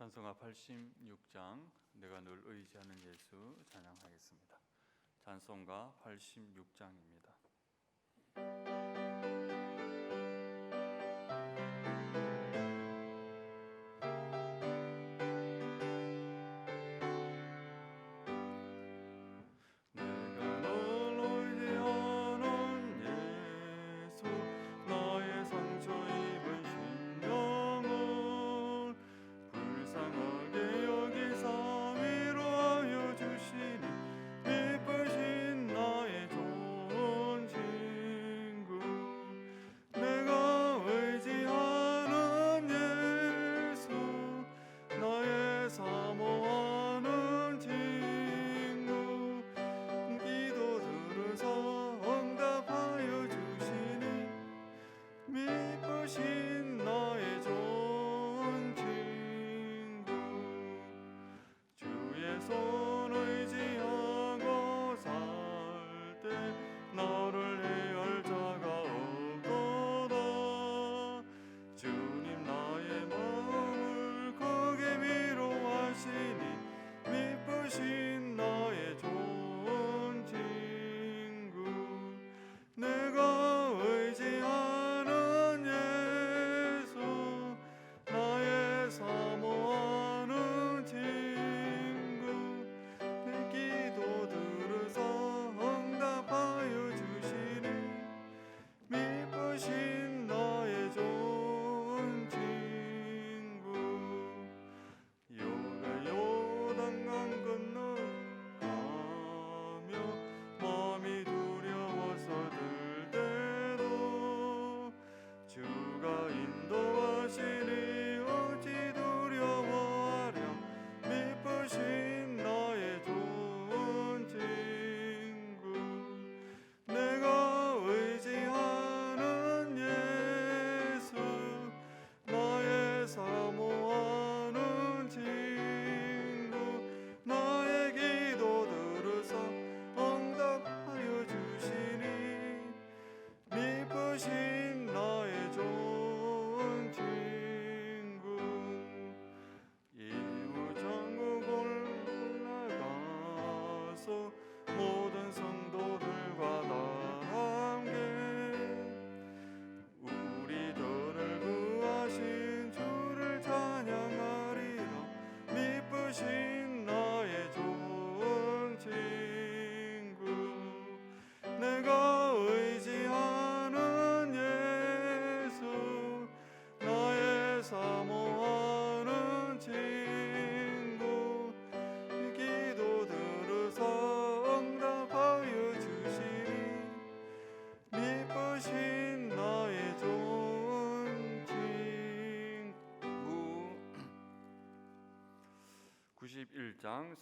찬송가 86장 내가 늘 의지하는 예수 찬양하겠습니다. 찬송가 86장입니다.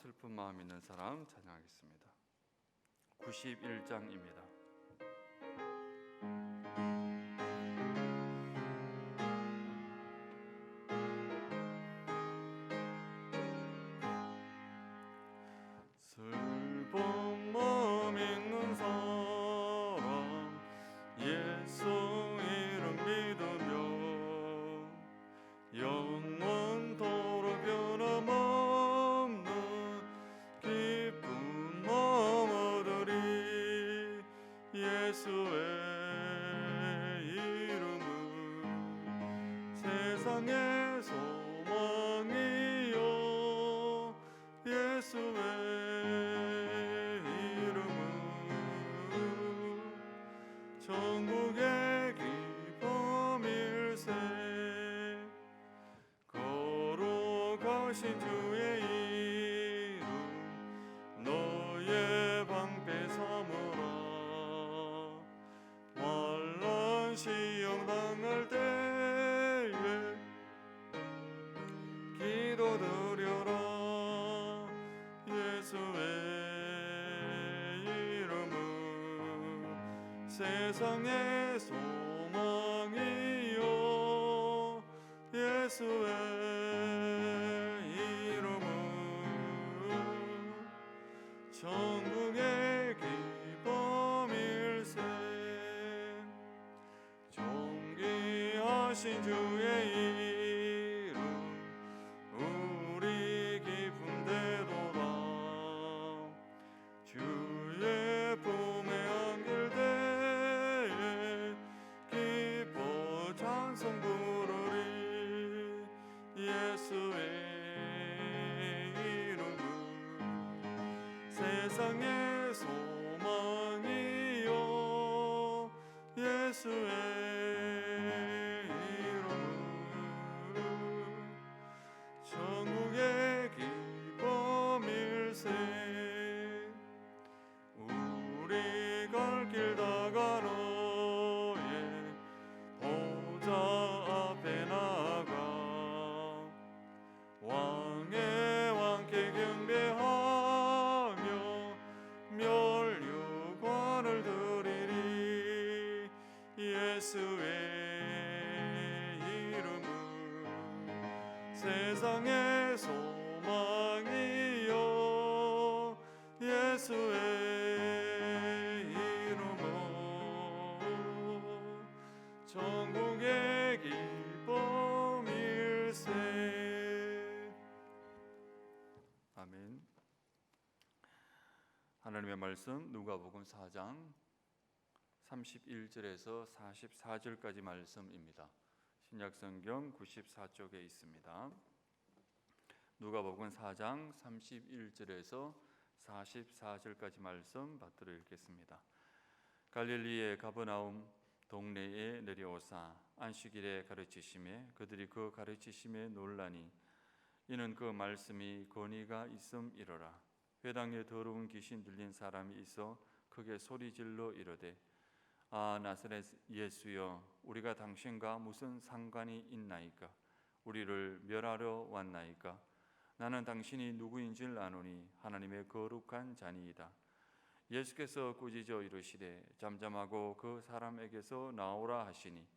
슬픈 마음 있는 사람 찬양하겠습니다. 91장입니다. 슬픈 마음 있는 사람 예수 이름 믿으며 영원토록 변함없는 기쁜 마음 얻으리. 예수의 이름은 세상의 소망이요 예수의 이름은 천국의 기쁨일세. 거룩하신 주의 이름 너의 방패 삼으라. 환난 시험 당할 때에 기도드려라. 예수의 이름은 세상의 소망이요 예수의 이름은 천국의 기쁨일세. 존귀하신 주의 이름 세상의 소망이요 예수의 이름은 천국의 기쁨일세. 우리 갈 길 다가 너의 보좌 앞에 나가 왕의 왕께 경배하며 멸류관을 드리리. 예수의 이름은 세상의 소망이요 예수의 이름은 천국의 기쁨일세. 아멘. 하나님의 말씀 누가복음 4장 31절에서 44절까지 말씀입니다. 신약성경 94쪽에 있습니다. 누가복음 4장 31절에서 44절까지 말씀 받들어 읽겠습니다. 갈릴리의 가버나움 동네에 내려오사 안식일에 가르치심에 그들이 그 가르치심에 놀라니 이는 그 말씀이 권위가 있음이로라. 회당에 더러운 귀신 들린 사람이 있어 크게 소리질러 이르되 아 나사렛 예수여 우리가 당신과 무슨 상관이 있나이까? 우리를 멸하러 왔나이까? 나는 당신이 누구인 줄 아노니 하나님의 거룩한 자니이다. 예수께서 꾸짖어 이르시되 잠잠하고 그 사람에게서 나오라 하시니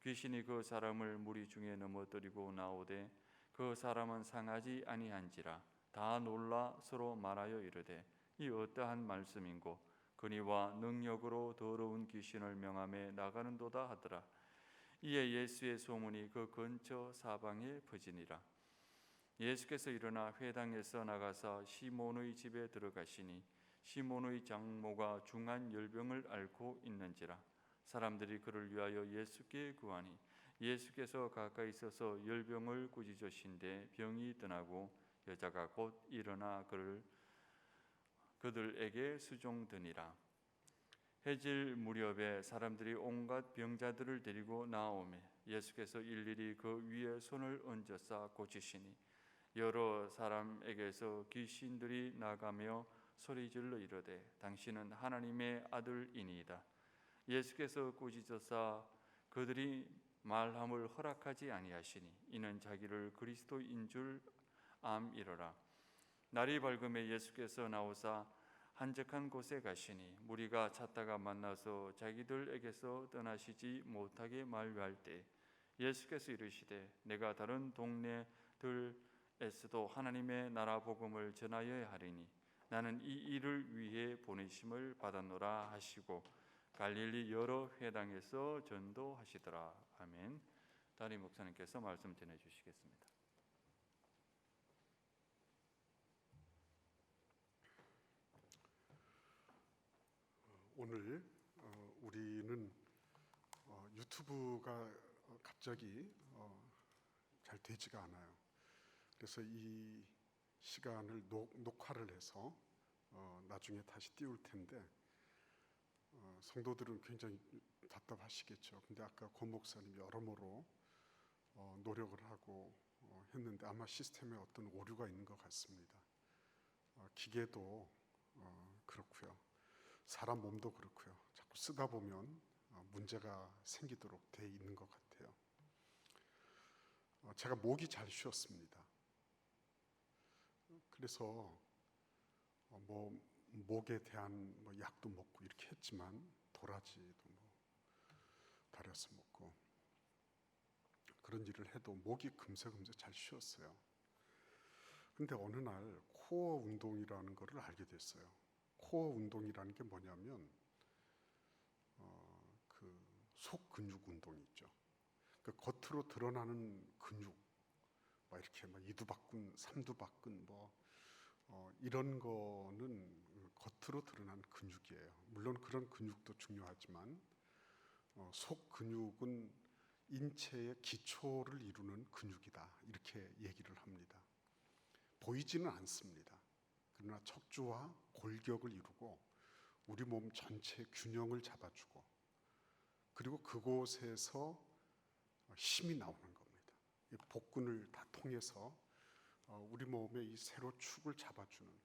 귀신이 그 사람을 무리 중에 넘어뜨리고 나오되 그 사람은 상하지 아니한지라. 다 놀라 서로 말하여 이르되 이 어떠한 말씀인고 권위와 능력으로 더러운 귀신을 명하며 나가는도다 하더라. 이에 예수의 소문이 그 근처 사방에 퍼지니라. 예수께서 일어나 회당에서 나가사 시몬의 집에 들어가시니 시몬의 장모가 중한 열병을 앓고 있는지라. 사람들이 그를 위하여 예수께 구하니 예수께서 가까이 있어서 열병을 꾸짖으신데 병이 떠나고 여자가 곧 일어나 그들에게 수종드니라. 해질 무렵에 사람들이 온갖 병자들을 데리고 나오매 예수께서 일일이 그 위에 손을 얹어서 고치시니 여러 사람에게서 귀신들이 나가며 소리질러 이르되 당신은 하나님의 아들이니이다. 예수께서 꾸짖으사 그들이 말함을 허락하지 아니하시니 이는 자기를 그리스도인 줄 암이로라. 날이 밝음에 예수께서 나오사 한적한 곳에 가시니 무리가 찾다가 만나서 자기들에게서 떠나시지 못하게 만류할 때 예수께서 이르시되 내가 다른 동네들에서도 하나님의 나라 복음을 전하여야 하리니 나는 이 일을 위해 보내심을 받았노라 하시고 갈릴리 여러 회당에서 전도하시더라. 아멘. 담임 목사님께서 말씀 전해주시겠습니다. 오늘 우리는 유튜브가 갑자기 잘 되지가 않아요. 그래서 이 시간을 녹화를 해서 나중에 다시 띄울 텐데 성도들은 굉장히 답답하시겠죠. 근데 아까 권 목사님 여러모로 노력을 하고 했는데 아마 시스템에 어떤 오류가 있는 것 같습니다. 기계도 그렇고요. 사람 몸도 그렇고요. 자꾸 쓰다 보면 문제가 생기도록 돼 있는 것 같아요. 제가 목이 잘 쉬었습니다. 그래서 목에 대한 약도 먹고 이렇게 했지만 도라지도 달여서 먹고 그런 일을 해도 목이 금세 잘 쉬었어요. 근데 어느 날 코어 운동이라는 것을 알게 됐어요. 코어 운동이라는 게 뭐냐면 그 속 근육 운동이 있죠. 그 겉으로 드러나는 근육, 막 이렇게 막 이두박근, 삼두박근 이런 거는 겉으로 드러나는 근육이에요. 물론 그런 근육도 중요하지만 속 근육은 인체의 기초를 이루는 근육이다. 이렇게 얘기를 합니다. 보이지는 않습니다. 그러나 척추와 골격을 이루고 우리 몸 전체의 균형을 잡아주고 그리고 그곳에서 힘이 나오는 겁니다. 이 복근을 다 통해서 우리 몸의 이 세로 축을 잡아주는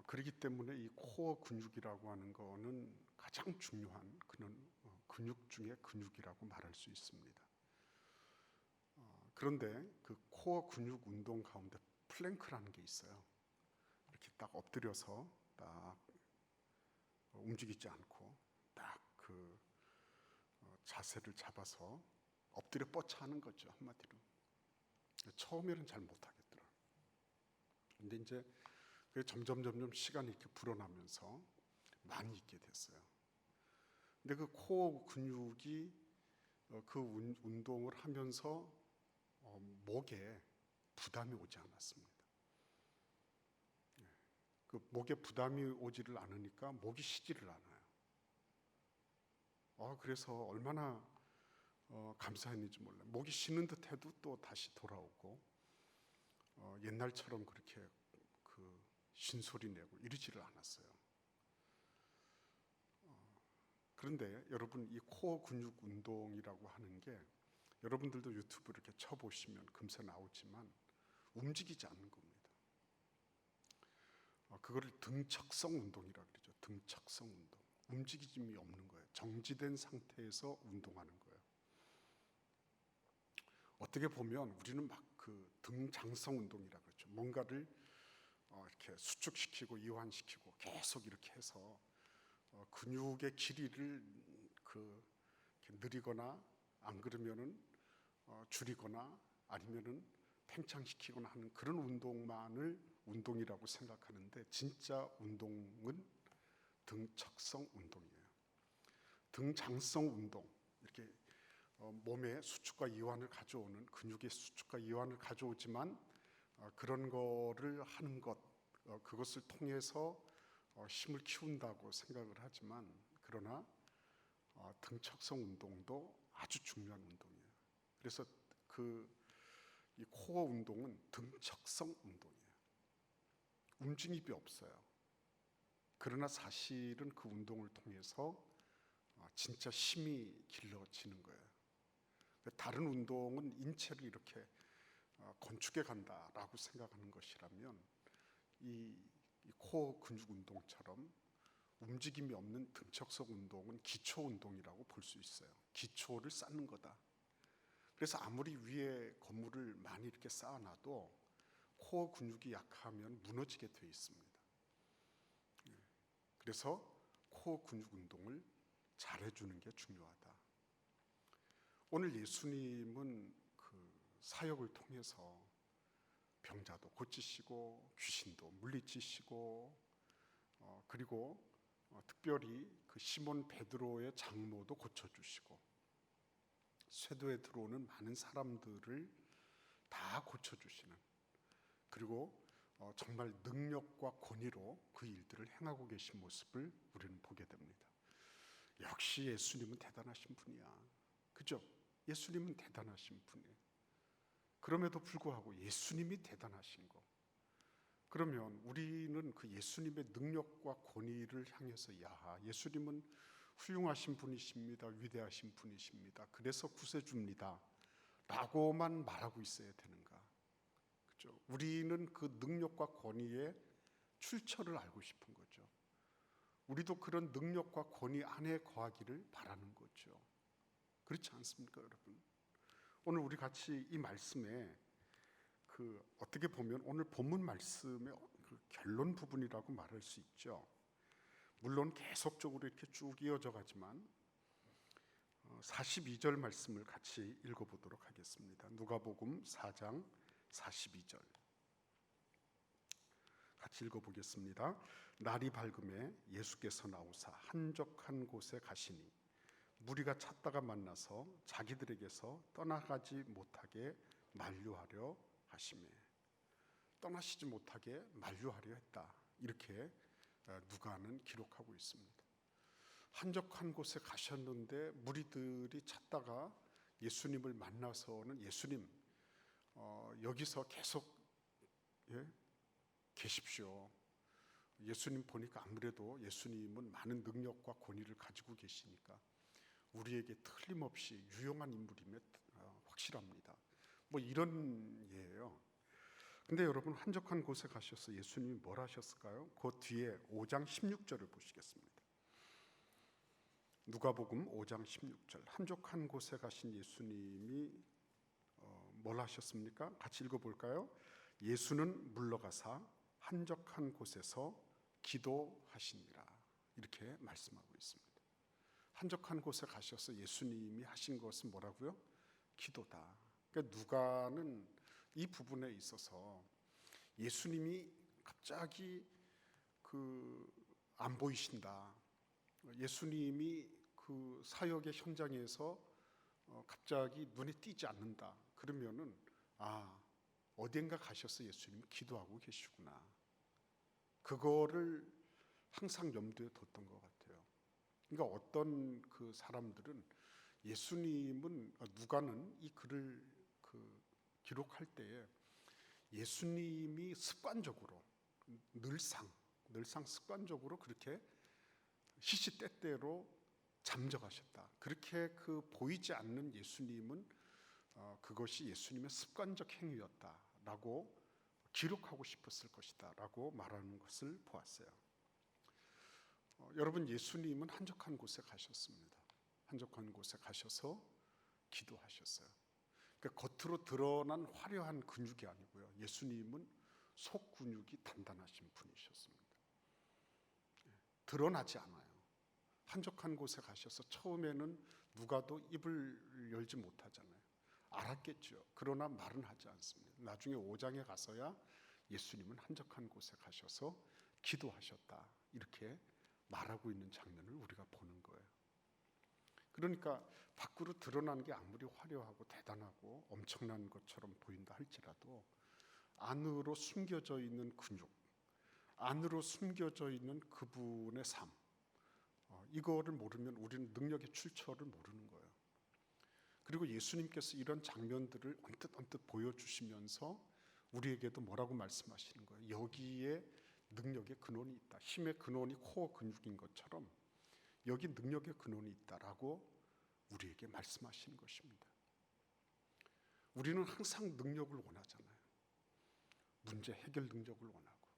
그렇기 때문에 이 코어 근육이라고 하는 거는 가장 중요한 그런 근육 중에 근육이라고 말할 수 있습니다. 그런데 그 코어 근육 운동 가운데 플랭크라는 게 있어요. 이렇게 딱 엎드려서 딱 움직이지 않고 딱 그 자세를 잡아서 엎드려 뻗쳐하는 거죠, 한마디로. 처음에는 잘 못하겠더라. 근데 이제 점점 시간이 이렇게 불어나면서 많이 있게 됐어요. 근데 그 코어 근육이 그 운동을 하면서 목에 부담이 오지 않았습니다. 그 목에 부담이 오지를 않으니까 목이 쉬지를 않아요. 그래서 얼마나 감사했는지 몰라요. 목이 쉬는 듯해도 또 다시 돌아오고 옛날처럼 그렇게 그 신소리 내고 이러지를 않았어요. 그런데 여러분 이 코어 근육 운동이라고 하는 게 여러분들도 유튜브 이렇게 쳐보시면 금세 나오지만 움직이지 않는 겁니다. 그거를 등척성 운동이라고 그러죠. 등척성 운동. 움직임이 없는 거예요. 정지된 상태에서 운동하는 거예요. 어떻게 보면 우리는 막 그 등장성 운동이라고 그러죠. 뭔가를 이렇게 수축시키고 이완시키고 계속 이렇게 해서 근육의 길이를 이렇게 느리거나 안 그러면은 줄이거나 아니면은 팽창시키거나 하는 그런 운동만을 운동이라고 생각하는데 진짜 운동은 등척성 운동이에요. 등장성 운동, 이렇게 몸의 수축과 이완을 가져오는 근육의 수축과 이완을 가져오지만 그런 거를 하는 것, 그것을 통해서 힘을 키운다고 생각을 하지만 그러나 등척성 운동도 아주 중요한 운동이에요. 그래서 이 코어 운동은 등척성 운동이에요. 움직임이 없어요. 그러나 사실은 그 운동을 통해서 진짜 힘이 길러지는 거예요. 다른 운동은 인체를 이렇게 건축해 간다라고 생각하는 것이라면 이 코어 근육 운동처럼 움직임이 없는 등척성 운동은 기초 운동이라고 볼 수 있어요. 기초를 쌓는 거다. 그래서 아무리 위에 건물을 많이 이렇게 쌓아놔도 코어 근육이 약하면 무너지게 되어 있습니다. 그래서 코어 근육 운동을 잘해주는 게 중요하다. 오늘 예수님은 그 사역을 통해서 병자도 고치시고 귀신도 물리치시고 그리고 특별히 그 시몬 베드로의 장모도 고쳐주시고 쇠도에 들어오는 많은 사람들을 다 고쳐주시는 그리고 정말 능력과 권위로 그 일들을 행하고 계신 모습을 우리는 보게 됩니다. 역시 예수님은 대단하신 분이야. 그죠? 예수님은 대단하신 분이에요. 그럼에도 불구하고 예수님이 대단하신 거. 그러면 우리는 그 예수님의 능력과 권위를 향해서 야, 예수님은 훌륭하신 분이십니다. 위대하신 분이십니다. 그래서 구세주입니다. 라고만 말하고 있어야 되는가? 그죠? 우리는 그 능력과 권위의 출처를 알고 싶은 거죠. 우리도 그런 능력과 권위 안에 거하기를 바라는 거죠. 그렇지 않습니까, 여러분? 오늘 우리 같이 이 말씀에 어떻게 보면 오늘 본문 말씀의 그 결론 부분이라고 말할 수 있죠. 물론 계속적으로 이렇게 쭉 이어져 가지만 42절 말씀을 같이 읽어보도록 하겠습니다. 누가복음 4장 42절 같이 읽어보겠습니다. 날이 밝음에 예수께서 나오사 한적한 곳에 가시니 무리가 찾다가 만나서 자기들에게서 떠나가지 못하게 만류하려 하시매. 떠나시지 못하게 만류하려 했다. 이렇게 누가는 기록하고 있습니다. 한적한 곳에 가셨는데 무리들이 찾다가 예수님을 만나서는 예수님 여기서 계십시오. 예수님 보니까 아무래도 예수님은 많은 능력과 권위를 가지고 계시니까 우리에게 틀림없이 유용한 인물임에 확실합니다. 뭐 이런 예예요. 근데 여러분, 한적한 곳에 가셔서 예수님이 뭘 하셨을까요? 그 뒤에 5장 16절을 보시겠습니다. 누가복음 5장 16절. 한적한 곳에 가신 예수님이 뭘 하셨습니까? 같이 읽어볼까요? 예수는 물러가사 한적한 곳에서 기도하시니라. 이렇게 말씀하고 있습니다. 한적한 곳에 가셔서 예수님이 하신 것은 뭐라고요? 기도다. 그러니까 누가는 이 부분에 있어서 예수님이 갑자기 안 보이신다, 예수님이 그 사역의 현장에서 갑자기 눈에 띄지 않는다, 그러면은 어딘가 가셔서 예수님이 기도하고 계시구나, 그거를 항상 염두에 뒀던 것 같아요. 그러니까 어떤 그 사람들은 예수님은, 누가는 이 글을 기록할 때에 예수님이 습관적으로 늘상 습관적으로 그렇게 시시때때로 잠적하셨다, 그렇게 보이지 않는 예수님은 그것이 예수님의 습관적 행위였다라고 기록하고 싶었을 것이다 라고 말하는 것을 보았어요. 여러분, 예수님은 한적한 곳에 가셨습니다. 한적한 곳에 가셔서 기도하셨어요. 그러니까 겉으로 드러난 화려한 근육이 아니고요, 예수님은 속 근육이 단단하신 분이셨습니다. 드러나지 않아요. 한적한 곳에 가셔서 처음에는 누가도 입을 열지 못하잖아요. 알았겠죠. 그러나 말은 하지 않습니다. 나중에 5장에 가서야 예수님은 한적한 곳에 가셔서 기도하셨다, 이렇게 말하고 있는 장면을 우리가 보는 거예요. 그러니까 밖으로 드러난 게 아무리 화려하고 대단하고 엄청난 것처럼 보인다 할지라도 안으로 숨겨져 있는 근육, 안으로 숨겨져 있는 그분의 삶, 이거를 모르면 우리는 능력의 출처를 모르는 거예요. 그리고 예수님께서 이런 장면들을 언뜻 보여주시면서 우리에게도 뭐라고 말씀하시는 거예요? 여기에 능력의 근원이 있다. 힘의 근원이 코어 근육인 것처럼 여기 능력의 근원이 있다라고 우리에게 말씀하시는 것입니다. 우리는 항상 능력을 원하잖아요. 문제 해결 능력을 원하고,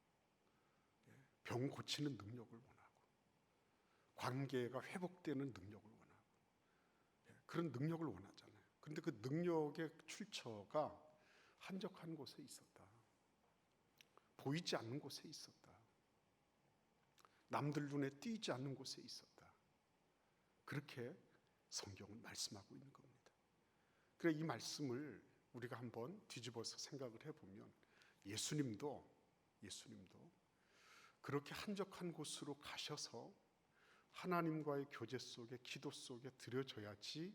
병 고치는 능력을 원하고, 관계가 회복되는 능력을 원하고, 그런 능력을 원하잖아요. 그런데 그 능력의 출처가 한적한 곳에 있었다. 보이지 않는 곳에 있었다. 남들 눈에 띄지 않는 곳에 있었다. 그렇게 성경은 말씀하고 있는 겁니다. 그래, 이 말씀을 우리가 한번 뒤집어서 생각을 해보면 예수님도 그렇게 한적한 곳으로 가셔서 하나님과의 교제 속에, 기도 속에 들여져야지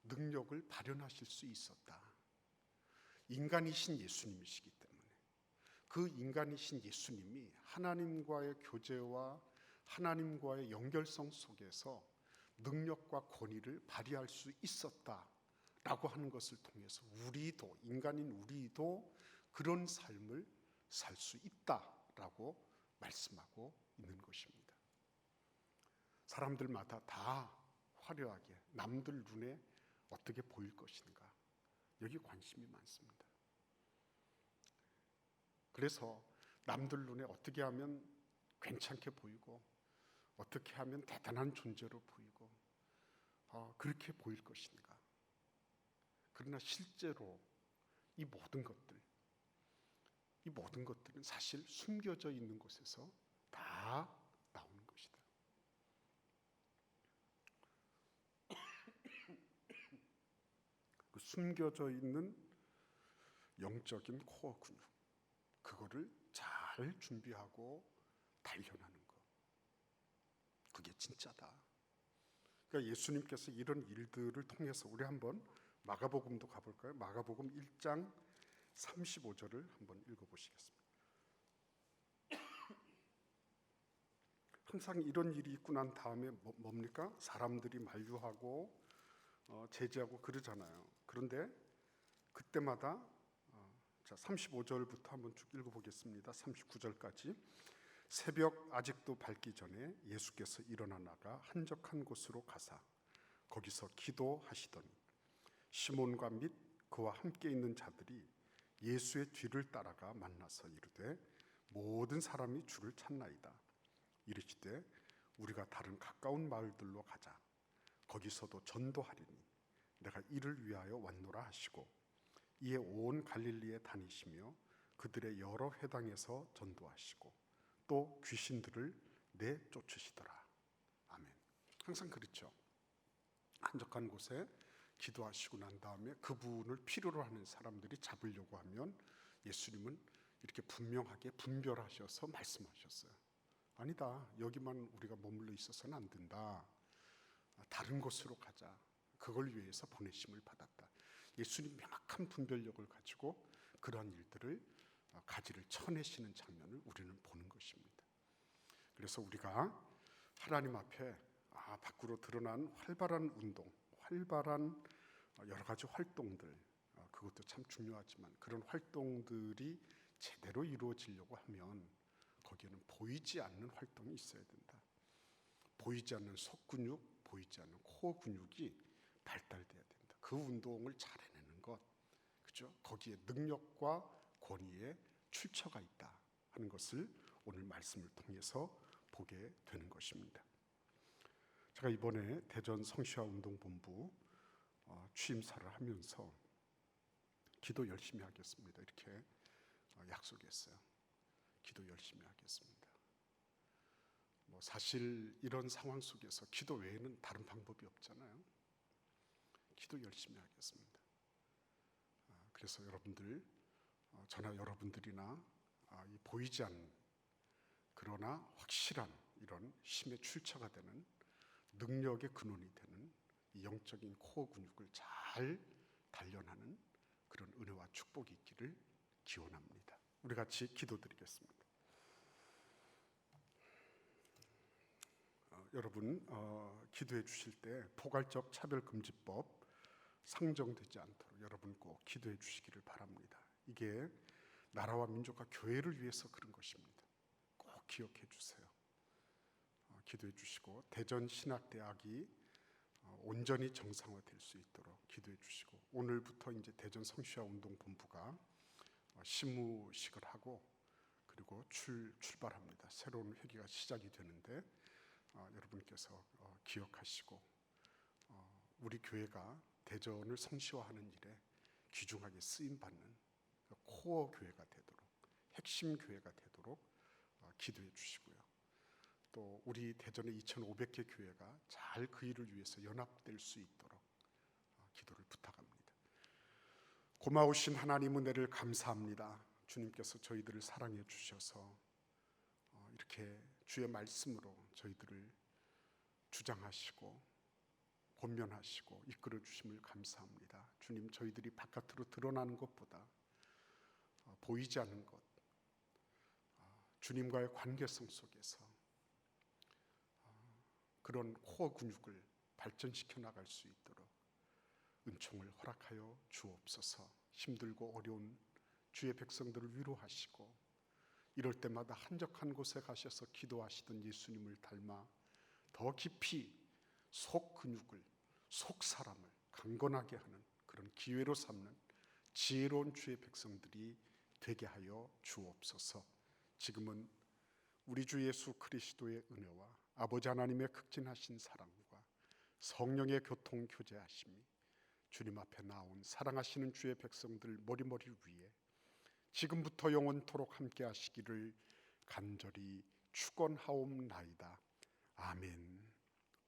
능력을 발현하실 수 있었다. 인간이신 예수님이시기 때문에 그 인간이신 예수님이 하나님과의 교제와 하나님과의 연결성 속에서 능력과 권위를 발휘할 수 있었다라고 하는 것을 통해서 우리도, 인간인 우리도 그런 삶을 살 수 있다라고 말씀하고 있는 것입니다. 사람들마다 다 화려하게 남들 눈에 어떻게 보일 것인가, 여기 관심이 많습니다. 그래서 남들 눈에 어떻게 하면 괜찮게 보이고, 어떻게 하면 대단한 존재로 보이고, 그렇게 보일 것인가. 그러나 실제로 이 모든 것들은 사실 숨겨져 있는 곳에서 다 나오는 것이다. 그 숨겨져 있는 영적인 코어 근육, 그거를 잘 준비하고 단련하는 것, 그게 진짜다. 그러니까 예수님께서 이런 일들을 통해서 우리 한번 마가복음도 가볼까요? 마가복음 1장 35절을 한번 읽어보시겠습니다. 항상 이런 일이 있고 난 다음에 뭡니까? 사람들이 만류하고 제지하고 그러잖아요. 그런데 그때마다 자, 35절부터 한번 쭉 읽어보겠습니다. 39절까지. 새벽 아직도 밝기 전에 예수께서 일어나 나가 한적한 곳으로 가사 거기서 기도하시더니 시몬과 및 그와 함께 있는 자들이 예수의 뒤를 따라가 만나서 이르되 모든 사람이 주를 찾나이다. 이르시되 우리가 다른 가까운 마을들로 가자. 거기서도 전도하리니 내가 이를 위하여 왔노라 하시고 이에 온 갈릴리에 다니시며 그들의 여러 회당에서 전도하시고 또 귀신들을 내쫓으시더라. 아멘. 항상 그렇죠. 한적한 곳에 기도하시고 난 다음에 그분을 필요로 하는 사람들이 잡으려고 하면 예수님은 이렇게 분명하게 분별하셔서 말씀하셨어요. 아니다. 여기만 우리가 머물러 있어서는 안 된다. 다른 곳으로 가자. 그걸 위해서 보내심을 받았다. 예수님 명확한 분별력을 가지고 그러한 일들을 가지를 쳐내시는 장면을 우리는 보는 것입니다. 그래서 우리가 하나님 앞에 밖으로 드러난 활발한 운동, 활발한 여러 가지 활동들, 그것도 참 중요하지만 그런 활동들이 제대로 이루어지려고 하면 거기에는 보이지 않는 활동이 있어야 된다. 보이지 않는 속근육, 보이지 않는 코어 근육이 발달돼야 된다. 그 운동을 잘 해내는 것, 그죠? 거기에 능력과 권위의 출처가 있다 하는 것을 오늘 말씀을 통해서 보게 되는 것입니다. 제가 이번에 대전 성시화 운동본부 취임사를 하면서 기도 열심히 하겠습니다. 이렇게 약속했어요. 기도 열심히 하겠습니다. 사실 이런 상황 속에서 기도 외에는 다른 방법이 없잖아요. 기도 열심히 하겠습니다. 그래서 여러분들, 저나 여러분들이나 이 보이지 않는 그러나 확실한 이런 힘의 출처가 되는 능력의 근원이 되는 이 영적인 코어 근육을 잘 단련하는 그런 은혜와 축복이 있기를 기원합니다. 우리 같이 기도드리겠습니다. 여러분 기도해 주실 때 포괄적 차별금지법 상정되지 않도록 여러분 꼭 기도해 주시기를 바랍니다. 이게 나라와 민족과 교회를 위해서 그런 것입니다. 꼭 기억해 주세요. 기도해 주시고 대전신학대학이 온전히 정상화될 수 있도록 기도해 주시고 오늘부터 이제 대전 성시화 운동본부가 시무식을 하고 그리고 출발합니다. 새로운 회기가 시작이 되는데 여러분께서 기억하시고 우리 교회가 대전을 성시화하는 일에 귀중하게 쓰임받는 코어 교회가 되도록 핵심 교회가 되도록 기도해 주시고요. 또 우리 대전의 2,500개 교회가 잘 그 일을 위해서 연합될 수 있도록 기도를 부탁합니다. 고마우신 하나님 은혜를 감사합니다. 주님께서 저희들을 사랑해 주셔서 이렇게 주의 말씀으로 저희들을 주장하시고 권면하시고 이끌어 주심을 감사합니다. 주님, 저희들이 바깥으로 드러나는 것보다 보이지 않는 것, 주님과의 관계성 속에서 그런 코어 근육을 발전시켜 나갈 수 있도록 은총을 허락하여 주옵소서. 힘들고 어려운 주의 백성들을 위로하시고 이럴 때마다 한적한 곳에 가셔서 기도하시던 예수님을 닮아 더 깊이 속 근육을, 속 사람을 강건하게 하는 그런 기회로 삼는 지혜로운 주의 백성들이 되게 하여 주옵소서. 지금은 우리 주 예수 그리스도의 은혜와 아버지 하나님의 극진하신 사랑과 성령의 교통 교제하심이 주님 앞에 나온 사랑하시는 주의 백성들 머리머리 위에 지금부터 영원토록 함께 하시기를 간절히 축원하옵나이다. 아멘.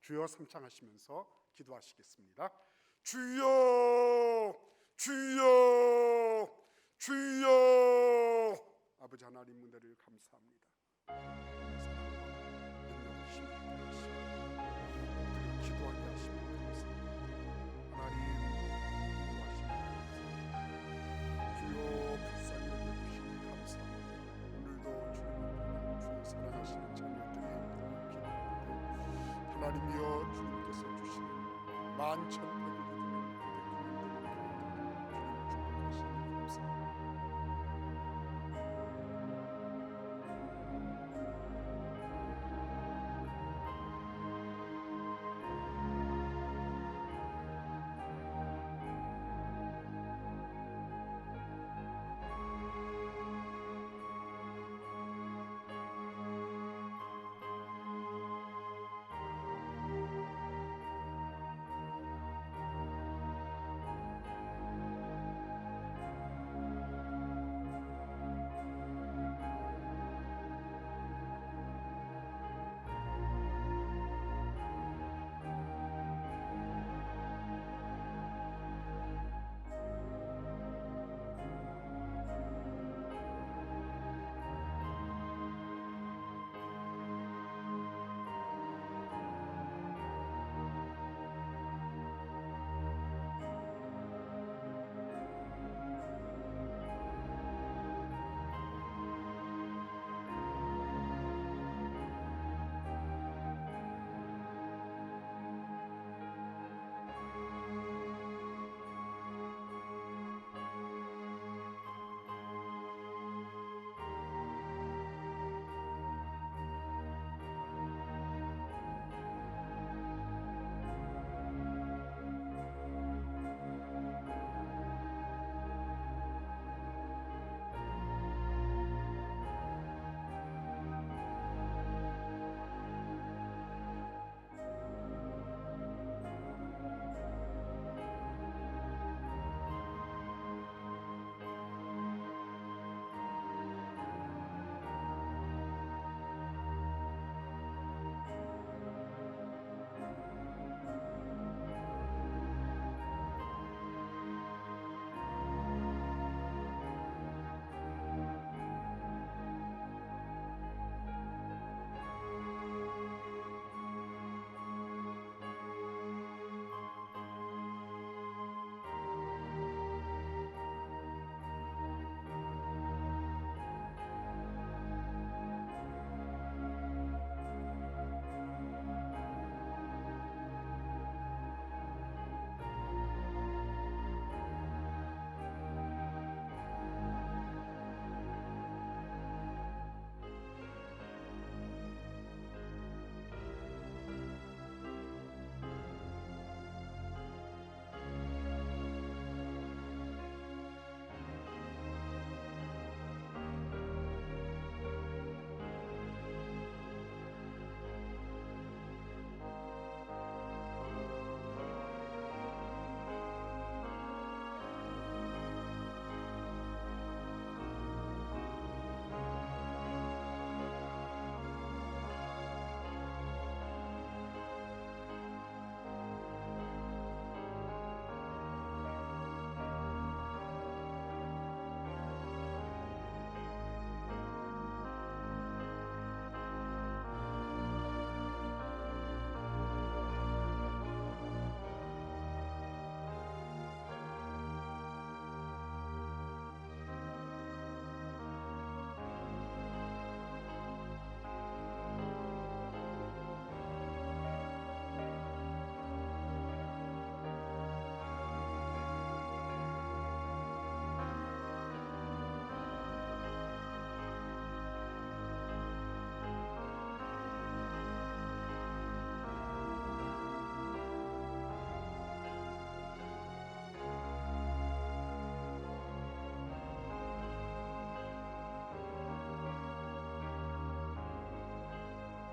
주여 삼창하시면서 기도하시겠습니다. 주여, 주여, 주여. 아버지 하나님 은혜를 감사합니다. 기도하게 하시면 감사합니다. 하나님 기도하시면 감사합니다. 주여 불쌍히 여겨주시니 감사합니다. 오늘도 주님을 사랑하시는 자녀들의 기도합니다. 하나님이여 주님께서 주시는 만천